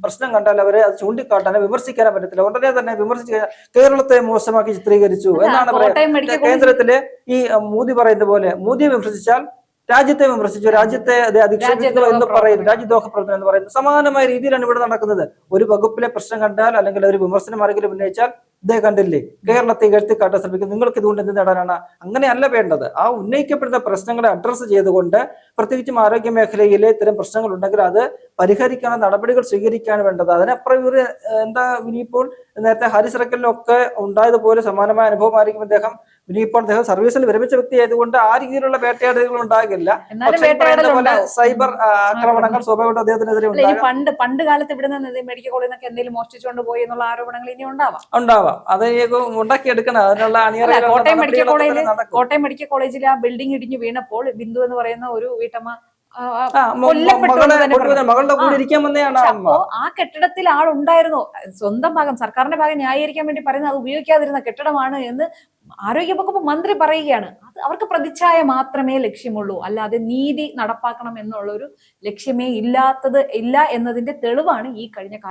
പ്രശ്നം കണ്ടാൽ അവരെ അത് ചൂണ്ടിക്കാട്ടാനോ വിമർശിക്കാനോ പറ്റത്തില്ല. ഉടനെ തന്നെ വിമർശിച്ച് കേരളത്തെ മോശമാക്കി ചിത്രീകരിച്ചു എന്നാണ് പറയുന്നത്. കേന്ദ്രത്തിലെ ഈ മോദി പറയുന്ന പോലെ മോദിയെ വിമർശിച്ചാൽ രാജ്യത്തെ വിമർശിച്ചു, രാജ്യത്തെ അധിക്ഷേപിക്കുന്നു എന്ന് പറയുന്നു, രാജ്യദ്രോഹ പ്രവർത്തനം എന്ന് പറയുന്നത്. സമാനമായ രീതിയിലാണ് ഇവിടെ നടക്കുന്നത്. ഒരു വകുപ്പിലെ പ്രശ്നം കണ്ടാൽ അല്ലെങ്കിൽ ഒരു വിമർശനം ആരെങ്കിലും ഉന്നയിച്ചാൽ ഇതേ കണ്ടില്ലേ കേരളത്തെ ഇകഴ്ത്തിക്കാട്ടാൻ ശ്രമിക്കും, നിങ്ങൾക്ക് ഇതുകൊണ്ട് എന്ത് നേടാനാണ്? അങ്ങനെയല്ല വേണ്ടത്. ആ ഉന്നയിക്കപ്പെടുന്ന പ്രശ്നങ്ങളെ അഡ്രസ്സ് ചെയ്തുകൊണ്ട് പ്രത്യേകിച്ചും ആരോഗ്യ മേഖലയിലെ ഇത്തരം പ്രശ്നങ്ങൾ ഉണ്ടെങ്കിൽ അത് പരിഹരിക്കാനുള്ള നടപടികൾ സ്വീകരിക്കുകയാണ് വേണ്ടത്. അതിനപ്പുറം ഇവർ എന്താ ഇനിയിപ്പോൾ നേരത്തെ ഹാരിസ് റക്കലിനൊക്കെ ഉണ്ടായതുപോലെ സമാനമായ അനുഭവമായിരിക്കും അദ്ദേഹം. ഇനിയിപ്പോൾ അദ്ദേഹം സർവീസിൽ വിരമിച്ച വ്യക്തി ആയതുകൊണ്ട് ആ രീതിയിലുള്ള വേട്ടയാടലുകൾ ഉണ്ടാകില്ല. സൈബർ ആക്രമണങ്ങൾ സ്വാഭാവികമായിട്ട് അദ്ദേഹത്തിനെതിരെ പണ്ട് കാലത്ത് ഇവിടുന്ന് മെഡിക്കൽ കോളേജിൽ നിന്നൊക്കെ എന്തെങ്കിലും മോഷ്ടിച്ചുകൊണ്ട് പോയി എന്നുള്ള ആരോപണങ്ങൾ ഇനി ഉണ്ടാവാം. അത് ഉണ്ടാക്കിയെടുക്കണം. അതിനുള്ള കോട്ടയം മെഡിക്കൽ കോളേജിൽ ആ ബിൽഡിംഗ് ഇടിഞ്ഞു വീണപ്പോൾ ബിന്ദു എന്ന് പറയുന്ന ഒരു വീട്ടമ്മ മകളുടെ കൂടെ ഇരിക്കാൻ വന്നതാണ്. അപ്പോ ആ കെട്ടിടത്തിൽ ആളുണ്ടായിരുന്നു. സ്വന്തം ഭാഗം, സർക്കാരിന്റെ ഭാഗം ന്യായീകരിക്കാൻ വേണ്ടി പറയുന്നത് അത് ഉപയോഗിക്കാതിരുന്ന കെട്ടിടമാണ് എന്ന് ആരോഗ്യവകുപ്പ് മന്ത്രി പറയുകയാണ്. അത് അവർക്ക് പ്രതിച്ഛായ മാത്രമേ ലക്ഷ്യമുള്ളൂ, അല്ലാതെ നീതി നടപ്പാക്കണം എന്നുള്ള ഒരു ലക്ഷ്യമേ ഇല്ല എന്നതിന്റെ തെളിവാണ് ഈ കഴിഞ്ഞ